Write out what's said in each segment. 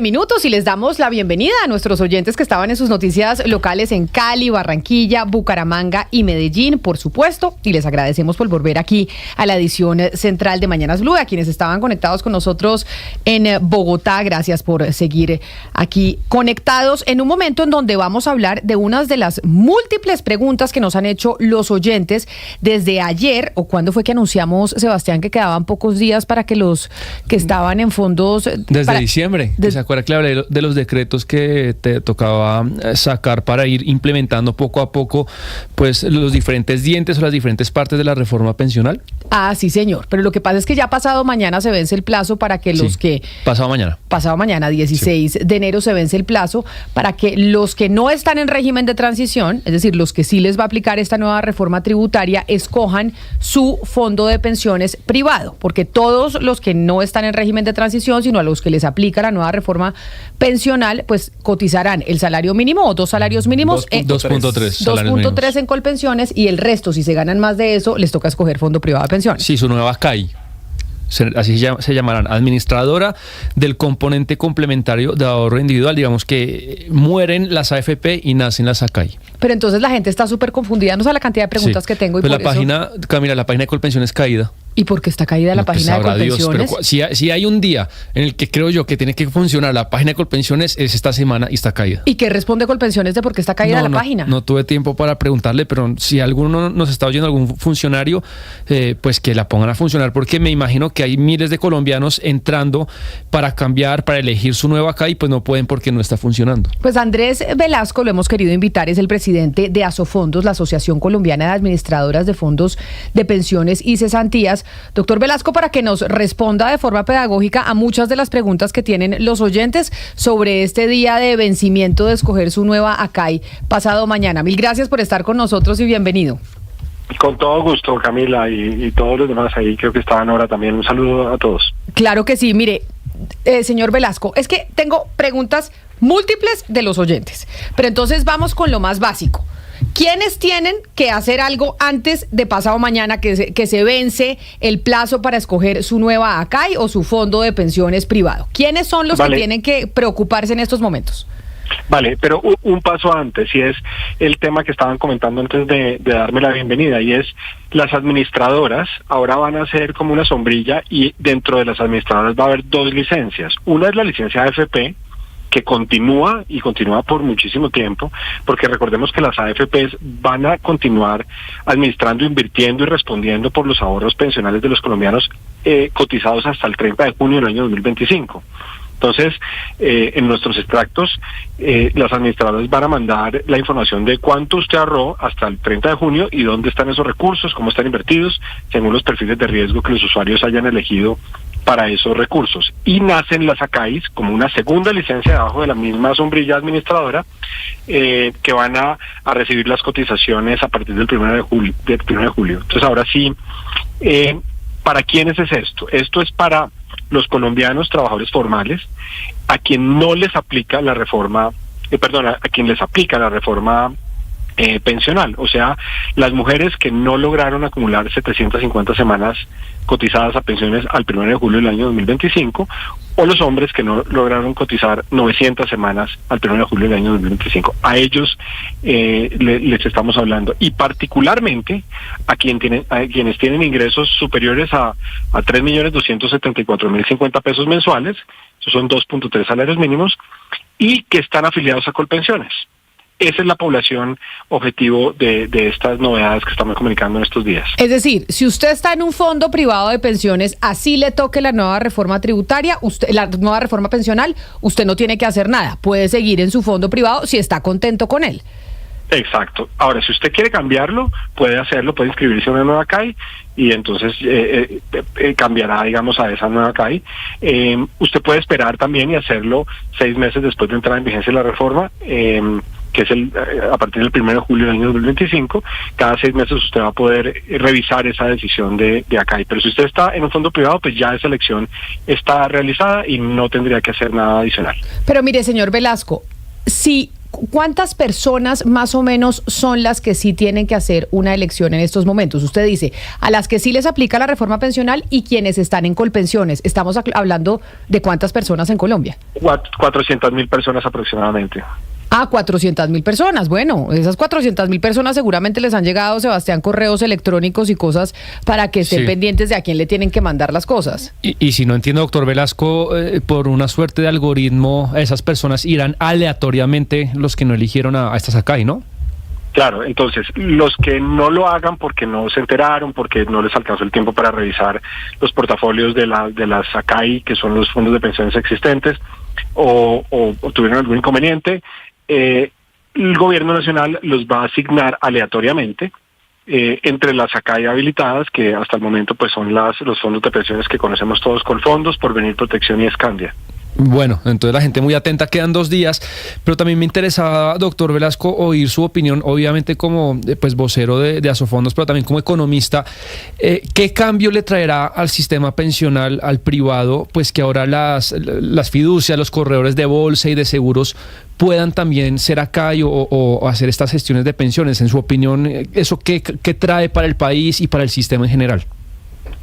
Minutos y les damos la bienvenida a nuestros oyentes que estaban en sus noticias locales en Cali, Barranquilla, Bucaramanga y Medellín, por supuesto, y les agradecemos por volver aquí a la edición central de Mañanas Blue. A quienes estaban conectados con nosotros en Bogotá, gracias por seguir aquí conectados en un momento en donde vamos a hablar de unas de las múltiples preguntas que nos han hecho los oyentes desde ayer, o cuando fue que anunciamos, Sebastián, que quedaban pocos días para que los que estaban en fondos... Desde diciembre, ¿se acuerda que hablé de los decretos que te tocaba sacar para ir implementando poco a poco pues los diferentes dientes o las diferentes partes de la reforma pensional? Ah, sí, señor. Pero lo que pasa es que ya pasado mañana se vence el plazo para que los que... Pasado mañana, 16 de enero se vence el plazo para que los que no están en régimen de transición, es decir, los que sí les va a aplicar esta nueva reforma tributaria, escojan su fondo de pensiones privado, porque todos los que no están en régimen de transición, sino a los que les aplica la nueva reforma pensional, pues cotizarán el salario mínimo o dos salarios mínimos, 2.3 en Colpensiones, y el resto, si se ganan más de eso, les toca escoger fondo privado de pensiones. Sí, su nueva CAI. Así se llamarán, administradora del componente complementario de ahorro individual. Digamos que mueren las AFP y nacen las ACAI. Pero entonces la gente está súper confundida, no sé la cantidad de preguntas que tengo. Y pues por página, Camila, la página de Colpensiones caída. ¿Y por qué está caída la página de Colpensiones? Dios, pero si hay un día en el que creo yo que tiene que funcionar la página de Colpensiones, es esta semana y está caída. ¿Y qué responde Colpensiones de por qué está caída la página? No tuve tiempo para preguntarle, pero si alguno nos está oyendo, algún funcionario, pues que la pongan a funcionar, porque me imagino que hay miles de colombianos entrando para cambiar, para elegir su nueva CAI, pues no pueden porque no está funcionando. Pues Andrés Velasco, lo hemos querido invitar, es el presidente de Asofondos, la Asociación Colombiana de Administradoras de Fondos de Pensiones y Cesantías. Doctor Velasco, para que nos responda de forma pedagógica a muchas de las preguntas que tienen los oyentes sobre este día de vencimiento de escoger su nueva ACAI pasado mañana. Mil gracias por estar con nosotros y bienvenido. Con todo gusto, Camila, y todos los demás ahí, creo que estaban ahora también. Un saludo a todos. Claro que sí. Mire, señor Velasco, es que tengo preguntas múltiples de los oyentes, pero entonces vamos con lo más básico. ¿Quiénes tienen que hacer algo antes de pasado mañana que se vence el plazo para escoger su nueva ACAI o su fondo de pensiones privado? ¿Quiénes son los que tienen que preocuparse en estos momentos? Vale, pero un paso antes, y es el tema que estaban comentando antes de darme la bienvenida, y es las administradoras ahora van a ser como una sombrilla, y dentro de las administradoras va a haber dos licencias. Una es la licencia AFP, que continúa y continúa por muchísimo tiempo, porque recordemos que las AFPs van a continuar administrando, invirtiendo y respondiendo por los ahorros pensionales de los colombianos cotizados hasta el 30 de junio del año 2025. Entonces, en nuestros extractos, las administradoras van a mandar la información de cuánto usted ahorró hasta el 30 de junio y dónde están esos recursos, cómo están invertidos, según los perfiles de riesgo que los usuarios hayan elegido para esos recursos. Y nacen las ACAIs como una segunda licencia debajo de la misma sombrilla administradora, que van a recibir las cotizaciones a partir del 1 de julio. Entonces, ahora sí, ¿para quiénes es esto? Esto es para los colombianos trabajadores formales, a quien no les aplica la reforma, a quien les aplica la reforma pensional, o sea, las mujeres que no lograron acumular 750 semanas cotizadas a pensiones al 1 de julio del año 2025, o los hombres que no lograron cotizar 900 semanas al 1 de julio del año 2025. A ellos les estamos hablando, y particularmente a quienes tienen ingresos superiores a 3.274.050 pesos mensuales, esos son 2.3 salarios mínimos, y que están afiliados a Colpensiones. Esa es la población objetivo de estas novedades que estamos comunicando en estos días. Es decir, si usted está en un fondo privado de pensiones, así le toque la nueva reforma tributaria, la nueva reforma pensional, usted no tiene que hacer nada. Puede seguir en su fondo privado si está contento con él. Exacto. Ahora, si usted quiere cambiarlo, puede hacerlo, puede inscribirse a una nueva CAI y entonces cambiará, digamos, a esa nueva CAI. Usted puede esperar también y hacerlo 6 meses después de entrar en vigencia la reforma, que es a partir del 1 de julio del año 2025, cada 6 meses usted va a poder revisar esa decisión de ACAI. Pero si usted está en un fondo privado, pues ya esa elección está realizada y no tendría que hacer nada adicional. Pero mire, señor Velasco, si ¿Cuántas personas más o menos son las que sí tienen que hacer una elección en estos momentos? Usted dice, a las que sí les aplica la reforma pensional y quienes están en colpensiones. Estamos hablando de ¿cuántas personas en Colombia? 400.000 personas aproximadamente. 400.000 personas. Bueno, esas 400.000 personas seguramente les han llegado, Sebastián, correos electrónicos y cosas para que estén pendientes de a quién le tienen que mandar las cosas. Y si no entiendo, doctor Velasco, por una suerte de algoritmo, esas personas irán aleatoriamente los que no eligieron a estas Sakai, ¿no? Claro, entonces, los que no lo hagan porque no se enteraron, porque no les alcanzó el tiempo para revisar los portafolios de las Sakai, que son los fondos de pensiones existentes, o tuvieron algún inconveniente, el gobierno nacional los va a asignar aleatoriamente entre las Sakai habilitadas, que hasta el momento pues son los fondos de pensiones que conocemos todos, Colfondos, Porvenir, Protección y Escandia. Bueno, entonces la gente muy atenta, quedan 2 días, pero también me interesaba, doctor Velasco, oír su opinión, obviamente como pues vocero de Asofondos, pero también como economista. ¿Qué cambio le traerá al sistema pensional, al privado, pues que ahora las fiducias, los corredores de bolsa y de seguros puedan también ser acá o hacer estas gestiones de pensiones? En su opinión, ¿eso qué trae para el país y para el sistema en general?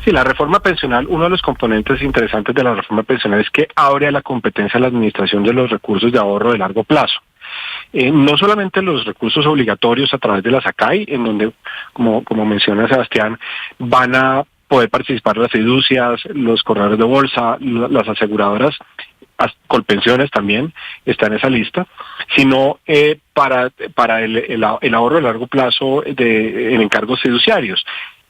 Sí, la reforma pensional, uno de los componentes interesantes de la reforma pensional es que abre a la competencia la administración de los recursos de ahorro de largo plazo. No solamente los recursos obligatorios a través de la SACAI, en donde, como menciona Sebastián, van a poder participar las fiducias, los corredores de bolsa, las aseguradoras, Colpensiones también está en esa lista, sino para el ahorro de largo plazo en encargos fiduciarios.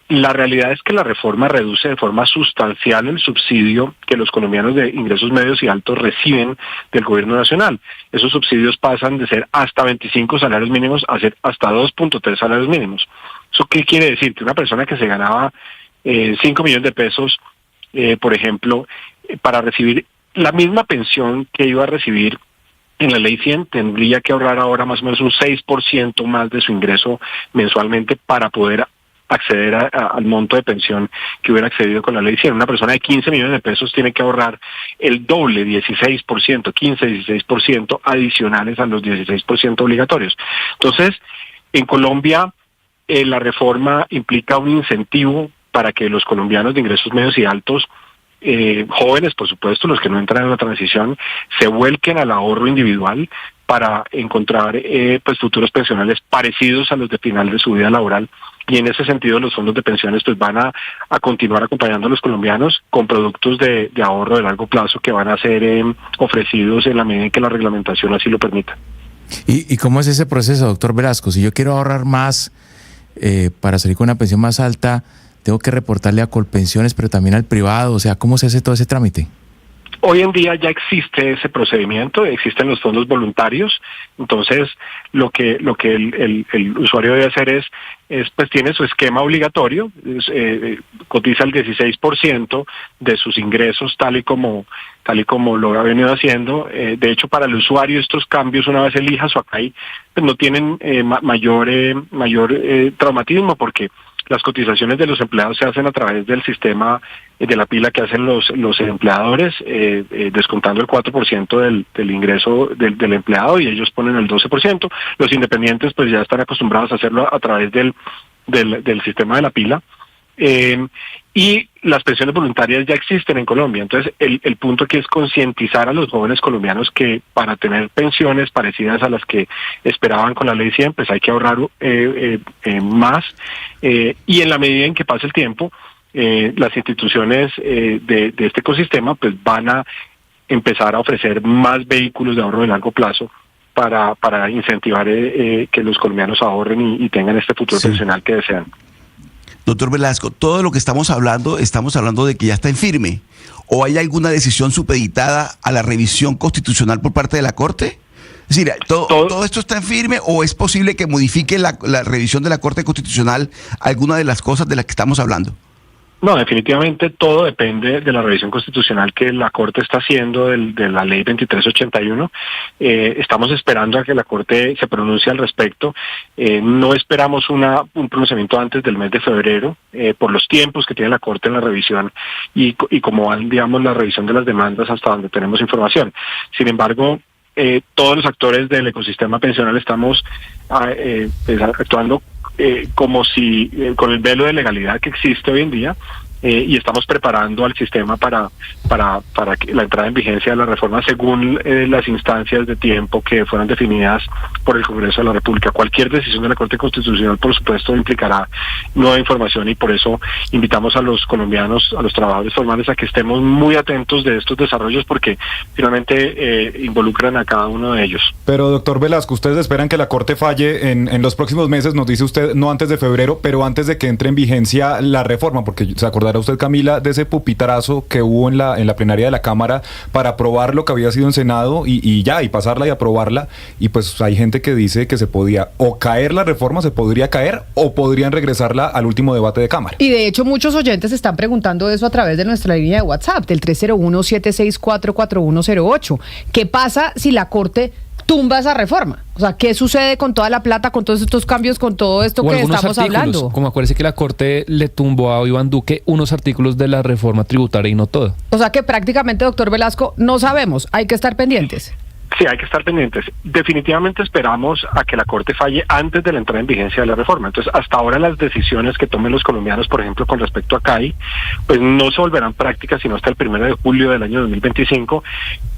La realidad es que la reforma reduce de forma sustancial el subsidio que los colombianos de ingresos medios y altos reciben del gobierno nacional. Esos subsidios pasan de ser hasta 25 salarios mínimos a ser hasta 2.3 salarios mínimos. ¿Eso qué quiere decir? Que una persona que se ganaba 5 millones de pesos, por ejemplo, para recibir la misma pensión que iba a recibir en la ley 100, tendría que ahorrar ahora más o menos un 6% más de su ingreso mensualmente para poder acceder al monto de pensión que hubiera accedido con la ley 100. Una persona de 15 millones de pesos tiene que ahorrar el doble, 16%, 16% adicionales a los 16% obligatorios. Entonces, en Colombia, la reforma implica un incentivo para que los colombianos de ingresos medios y altos, jóvenes, por supuesto, los que no entran en la transición, se vuelquen al ahorro individual para encontrar pues futuros pensionales parecidos a los de final de su vida laboral. Y en ese sentido los fondos de pensiones pues van a continuar acompañando a los colombianos con productos de ahorro de largo plazo que van a ser ofrecidos en la medida en que la reglamentación así lo permita. ¿Y cómo es ese proceso, doctor Velasco? Si yo quiero ahorrar más para salir con una pensión más alta, tengo que reportarle a Colpensiones, pero también al privado. O sea, ¿cómo se hace todo ese trámite? Hoy en día ya existe ese procedimiento, existen los fondos voluntarios. Entonces lo que el usuario debe hacer es pues tiene su esquema obligatorio, cotiza el 16% de sus ingresos tal y como lo ha venido haciendo. De hecho, para el usuario estos cambios, una vez elija su ACAI, pues no tienen mayor traumatismo, porque las cotizaciones de los empleados se hacen a través del sistema de la pila que hacen los empleadores, descontando el 4% del ingreso del empleado, y ellos ponen el 12%. Los independientes pues ya están acostumbrados a hacerlo a través del sistema de la pila. Y las pensiones voluntarias ya existen en Colombia. Entonces el punto aquí es concientizar a los jóvenes colombianos que para tener pensiones parecidas a las que esperaban con la ley 100, pues hay que ahorrar más, y en la medida en que pase el tiempo, las instituciones de este ecosistema pues van a empezar a ofrecer más vehículos de ahorro de largo plazo para incentivar que los colombianos ahorren y tengan este futuro pensional que desean. Doctor Velasco, todo lo que estamos hablando de que ya está en firme. ¿O hay alguna decisión supeditada a la revisión constitucional por parte de la Corte? Es decir, ¿todo esto está en firme o es posible que modifique la revisión de la Corte Constitucional alguna de las cosas de las que estamos hablando? No, definitivamente todo depende de la revisión constitucional que la Corte está haciendo de la ley 2381. Estamos esperando a que la Corte se pronuncie al respecto. No esperamos un pronunciamiento antes del mes de febrero, por los tiempos que tiene la Corte en la revisión y como van, digamos, la revisión de las demandas hasta donde tenemos información. Sin embargo, todos los actores del ecosistema pensional estamos pues, actuando como si con el velo de legalidad que existe hoy en día, y estamos preparando al sistema para que la entrada en vigencia de la reforma según las instancias de tiempo que fueran definidas por el Congreso de la República. Cualquier decisión de la Corte Constitucional, por supuesto, implicará nueva información, y por eso invitamos a los colombianos, a los trabajadores formales, a que estemos muy atentos de estos desarrollos, porque finalmente involucran a cada uno de ellos. Pero, doctor Velasco, ¿ustedes esperan que la Corte falle en los próximos meses? Nos dice usted, no antes de febrero, pero antes de que entre en vigencia la reforma, porque se acordará usted, Camila, de ese pupitarazo que hubo en la plenaria de la Cámara para aprobar lo que había sido en Senado y pasarla y aprobarla, y pues hay gente que dice que se podía o caer la reforma, se podría caer, o podrían regresarla al último debate de Cámara. Y de hecho muchos oyentes están preguntando eso a través de nuestra línea de WhatsApp, del 301-764-4108. ¿Qué pasa si la Corte tumba esa reforma? O sea, ¿qué sucede con toda la plata, con todos estos cambios, con todo esto que estamos hablando? Como acuérdese que la Corte le tumbó a Iván Duque unos artículos de la reforma tributaria y no todo. O sea que prácticamente, doctor Velasco, no sabemos, hay que estar pendientes. Sí, hay que estar pendientes. Definitivamente esperamos a que la Corte falle antes de la entrada en vigencia de la reforma. Entonces, hasta ahora las decisiones que tomen los colombianos, por ejemplo, con respecto a CAI, pues no se volverán prácticas sino hasta el 1 de julio del año 2025,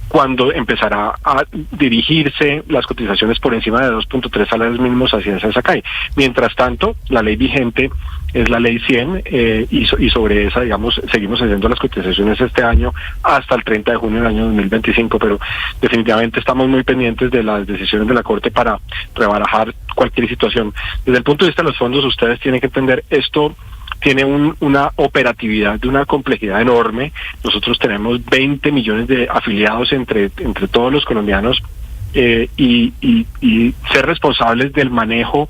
cuando empezará a dirigirse las cotizaciones por encima de 2.3 salarios mínimos hacia esa CAI. Mientras tanto, la ley vigente es la ley 100, y sobre esa, digamos, seguimos haciendo las cotizaciones este año hasta el 30 de junio del año 2025, pero definitivamente estamos muy pendientes de las decisiones de la Corte para rebarajar cualquier situación. Desde el punto de vista de los fondos, ustedes tienen que entender esto. Tiene una operatividad de una complejidad enorme. Nosotros tenemos 20 millones de afiliados entre todos los colombianos, y ser responsables del manejo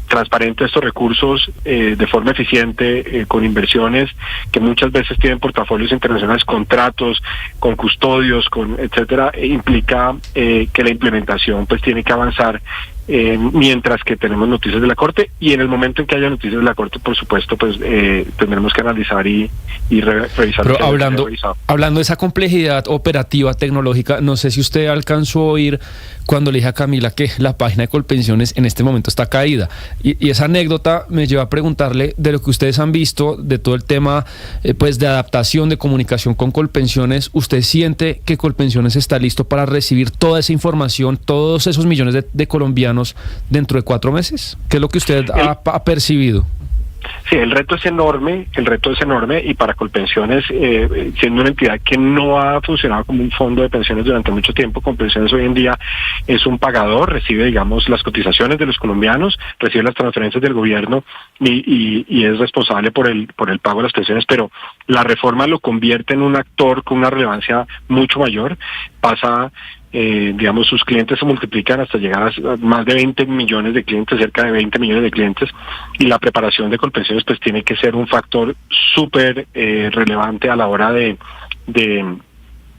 transparente de estos recursos de forma eficiente, con inversiones que muchas veces tienen portafolios internacionales, contratos con custodios, con etcétera, implica que la implementación pues tiene que avanzar, mientras que tenemos noticias de la Corte, y en el momento en que haya noticias de la Corte, por supuesto, pues tendremos que analizar y revisar. Pero hablando de esa complejidad operativa tecnológica, no sé si usted alcanzó a oír cuando le dije a Camila que la página de Colpensiones en este momento está caída, y esa anécdota me lleva a preguntarle de lo que ustedes han visto, de todo el tema pues de adaptación, de comunicación con Colpensiones. ¿Usted siente que Colpensiones está listo para recibir toda esa información, todos esos millones de colombianos dentro de 4 meses? ¿Qué es lo que usted ha percibido? Sí, el reto es enorme, y para Colpensiones, siendo una entidad que no ha funcionado como un fondo de pensiones durante mucho tiempo, Colpensiones hoy en día es un pagador, recibe, digamos, las cotizaciones de los colombianos, recibe las transferencias del gobierno y es responsable por el pago de las pensiones, pero la reforma lo convierte en un actor con una relevancia mucho mayor. Pasa, digamos, sus clientes se multiplican hasta llegar a más de 20 millones de clientes, cerca de 20 millones de clientes, y la preparación de Colpensiones pues tiene que ser un factor súper relevante a la hora de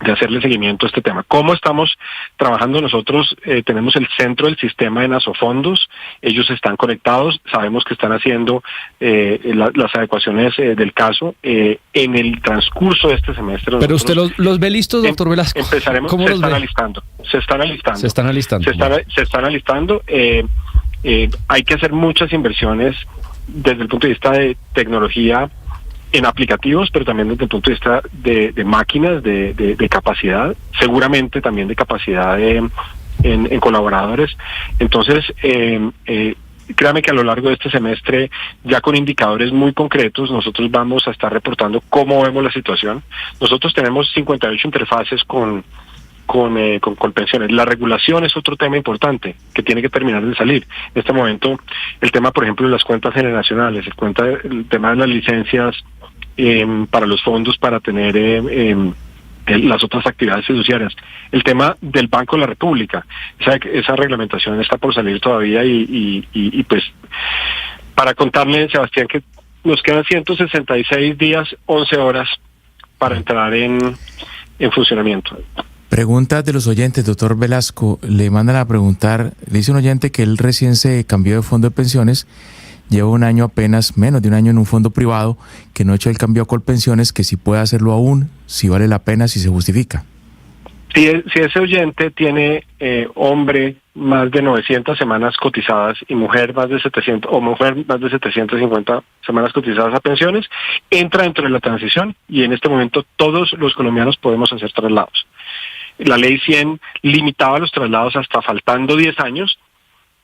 hacerle seguimiento a este tema. ¿Cómo estamos trabajando nosotros? Tenemos el centro del sistema de Nasofondos, ellos están conectados, sabemos que están haciendo las adecuaciones del caso en el transcurso de este semestre. Pero usted los ve listos, doctor Velasco. Empezaremos, se están alistando. Hay que hacer muchas inversiones desde el punto de vista de tecnología en aplicativos, pero también desde el punto de vista de máquinas, de capacidad, seguramente también de capacidad en colaboradores. Entonces, créame que a lo largo de este semestre, ya con indicadores muy concretos, nosotros vamos a estar reportando cómo vemos la situación. Nosotros tenemos 58 interfaces con Colpensiones. La regulación es otro tema importante que tiene que terminar de salir. En este momento, el tema, por ejemplo, de las cuentas generacionales, el tema de las licencias para los fondos para tener las otras actividades fiduciarias, el tema del Banco de la República, esa reglamentación está por salir todavía y pues para contarle, Sebastián, que nos quedan 166 días, 11 horas para entrar en funcionamiento. Preguntas de los oyentes, doctor Velasco. Le mandan a preguntar, le dice un oyente que él recién se cambió de fondo de pensiones, lleva un año apenas, menos de un año en un fondo privado, que no ha hecho el cambio a Colpensiones, que si puede hacerlo aún, si vale la pena, si se justifica. Si ese oyente tiene hombre más de 900 semanas cotizadas y mujer más de 700 o mujer más de 750 semanas cotizadas a pensiones, entra dentro de la transición y en este momento todos los colombianos podemos hacer traslados. La ley 100 limitaba los traslados hasta faltando 10 años.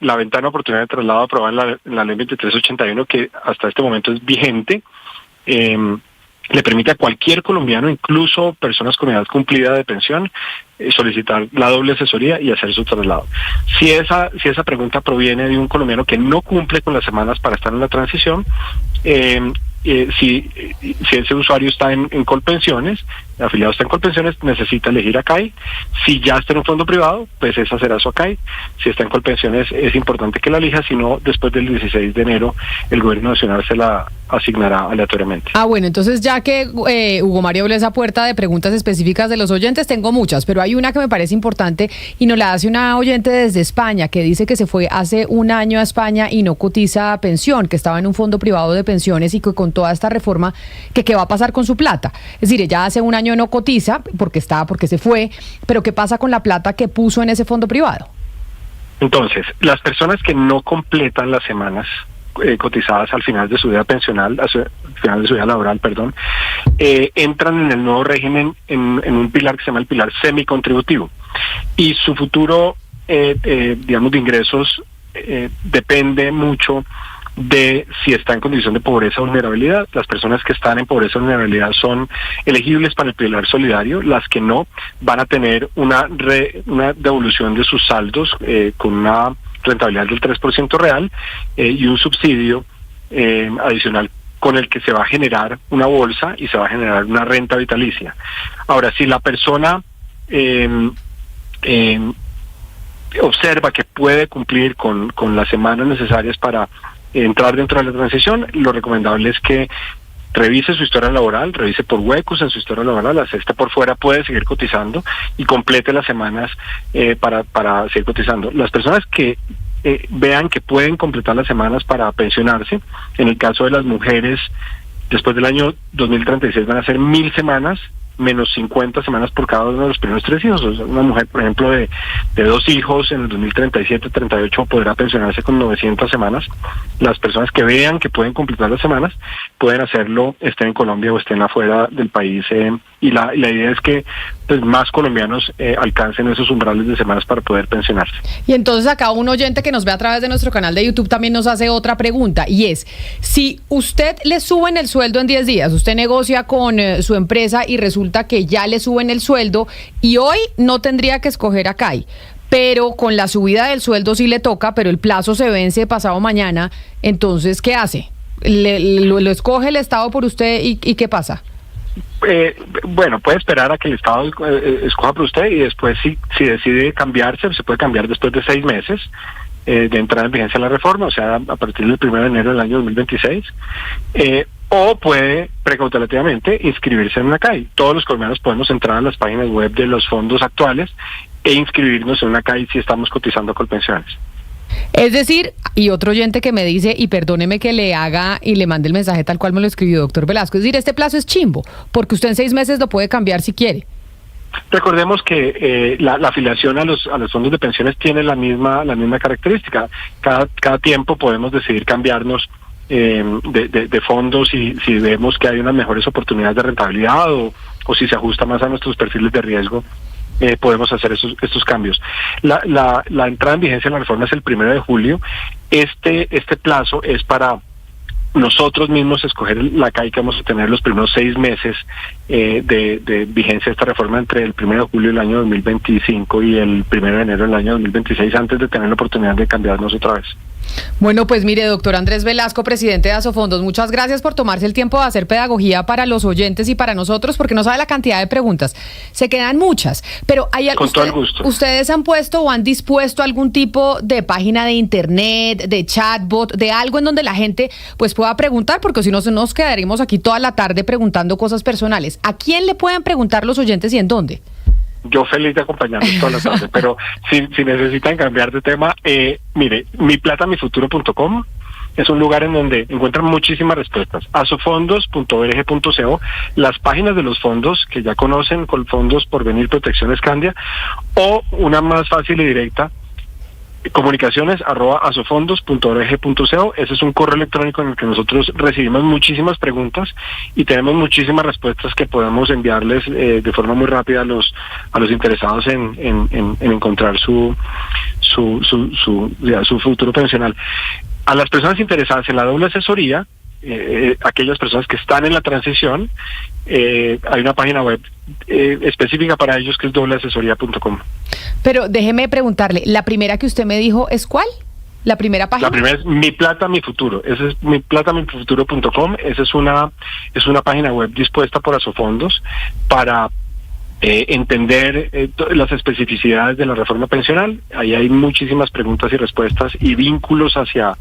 La ventana de oportunidad de traslado aprobada en la ley 2381, que hasta este momento es vigente, le permite a cualquier colombiano, incluso personas con edad cumplida de pensión, solicitar la doble asesoría y hacer su traslado. Si esa pregunta proviene de un colombiano que no cumple con las semanas para estar en la transición, si ese usuario está en Colpensiones, el afiliado está en Colpensiones, necesita elegir ACAI. Si ya está en un fondo privado, pues esa será su ACAI. Si está en Colpensiones, es importante que la elija, si no, después del 16 de enero, el gobierno nacional se la asignará aleatoriamente. Bueno, entonces ya que Hugo Mario abrió esa puerta de preguntas específicas de los oyentes, tengo muchas, pero hay una que me parece importante y nos la hace una oyente desde España, que dice que se fue hace un año a España y no cotiza pensión, que estaba en un fondo privado de pensiones y que con toda esta reforma, que qué va a pasar con su plata. Es decir, ella hace un año no cotiza porque se fue, pero ¿qué pasa con la plata que puso en ese fondo privado? Entonces, las personas que no completan las semanas cotizadas al final de su vida pensional, al final de su vida laboral, entran en el nuevo régimen en un pilar que se llama el pilar semicontributivo. Y su futuro, digamos, de ingresos depende mucho de si está en condición de pobreza o vulnerabilidad. Las personas que están en pobreza o vulnerabilidad son elegibles para el pilar solidario. Las que no van a tener una devolución de sus saldos con una rentabilidad del 3% real y un subsidio adicional con el que se va a generar una bolsa y se va a generar una renta vitalicia. Ahora, si la persona observa que puede cumplir con las semanas necesarias para entrar dentro de la transición, lo recomendable es que revise su historia laboral, revise por huecos en su historia laboral, así está por fuera, puede seguir cotizando y complete las semanas para seguir cotizando. Las personas que vean que pueden completar las semanas para pensionarse, en el caso de las mujeres, después del año 2036 van a ser 1.000 semanas, menos 50 semanas por cada uno de los primeros 3 hijos. O sea, una mujer, por ejemplo, de 2 hijos en el 2037-38 podrá pensionarse con 900 semanas. Las personas que vean que pueden completar las semanas pueden hacerlo, estén en Colombia o estén afuera del país. Y la idea es que pues, más colombianos alcancen esos umbrales de semanas para poder pensionarse. Y entonces acá un oyente que nos ve a través de nuestro canal de YouTube también nos hace otra pregunta, y es, si usted le suben el sueldo en 10 días, usted negocia con su empresa y resulta que ya le suben el sueldo y hoy no tendría que escoger ACAI, pero con la subida del sueldo sí le toca, pero el plazo se vence pasado mañana, entonces ¿qué hace? ¿Lo escoge el Estado por usted y qué pasa? Bueno, puede esperar a que el Estado escoja por usted y después si decide cambiarse, se puede cambiar después de 6 meses de entrada en vigencia la reforma, o sea, a partir del 1 de enero del año 2026, o puede precautelativamente inscribirse en una CAI. Todos los colombianos podemos entrar a las páginas web de los fondos actuales e inscribirnos en una CAI si estamos cotizando a Colpensiones. Es decir, y otro oyente que me dice, y perdóneme que le haga y le mande el mensaje tal cual me lo escribió doctor Velasco, es decir, este plazo es chimbo, porque usted en 6 meses lo puede cambiar si quiere. Recordemos que la afiliación a los fondos de pensiones tiene la misma característica. Cada tiempo podemos decidir cambiarnos de fondos si vemos que hay unas mejores oportunidades de rentabilidad o si se ajusta más a nuestros perfiles de riesgo. Podemos hacer estos cambios. La entrada en vigencia de la reforma es el 1 de julio. Este plazo es para nosotros mismos escoger la CAI que vamos a tener los primeros 6 meses de vigencia de esta reforma entre el 1 de julio del año 2025 y el 1 de enero del año 2026, antes de tener la oportunidad de cambiarnos otra vez. Bueno, pues mire, doctor Andrés Velasco, presidente de Asofondos, muchas gracias por tomarse el tiempo de hacer pedagogía para los oyentes y para nosotros, porque no sabe la cantidad de preguntas. Se quedan muchas, pero hay algo. Con todo el gusto. ¿Ustedes han puesto o han dispuesto algún tipo de página de internet, de chatbot, de algo en donde la gente pues pueda preguntar? Porque si no, nos quedaremos aquí toda la tarde preguntando cosas personales. ¿A quién le pueden preguntar los oyentes y en dónde? Yo feliz de acompañarlos toda la tarde, pero si necesitan cambiar de tema, mire, miplatamifuturo.com, es un lugar en donde encuentran muchísimas respuestas. asofondos.org.co, las páginas de los fondos que ya conocen, con Fondos Porvenir, Protección Escandia, o una más fácil y directa, comunicaciones@asofondos.org.co. Ese es un correo electrónico en el que nosotros recibimos muchísimas preguntas y tenemos muchísimas respuestas que podemos enviarles de forma muy rápida a los interesados en encontrar su futuro pensional. A las personas interesadas en la doble asesoría, aquellas personas que están en la transición, hay una página web específica para ellos que es dobleasesoría.com. Pero déjeme preguntarle, ¿la primera que usted me dijo es cuál? ¿La primera página? La primera es Mi Plata, Mi Futuro. Esa es miplatamifuturo.com. Esa es una página web dispuesta por Asofondos para entender las especificidades de la reforma pensional. Ahí hay muchísimas preguntas y respuestas y vínculos hacia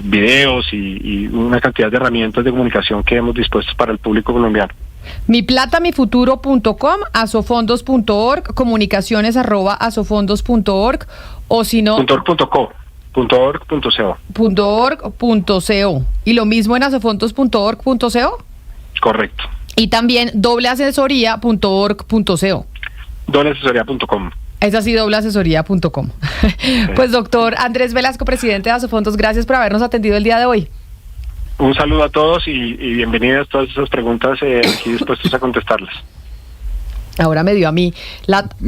videos y una cantidad de herramientas de comunicación que hemos dispuesto para el público colombiano. miplatamifuturo.com, asofondos.org, comunicaciones@asofondos.org, o si no... .org.co. .org.co. ¿Y lo mismo en asofondos.org.co? Correcto. Y también dobleasesoría.org.co. Dobleasesoría.com. Es así, dobleasesoría.com. Pues doctor Andrés Velasco, presidente de Asofondos, gracias por habernos atendido el día de hoy. Un saludo a todos y bienvenidas todas esas preguntas, aquí dispuestos a contestarlas. Ahora me dio a mí la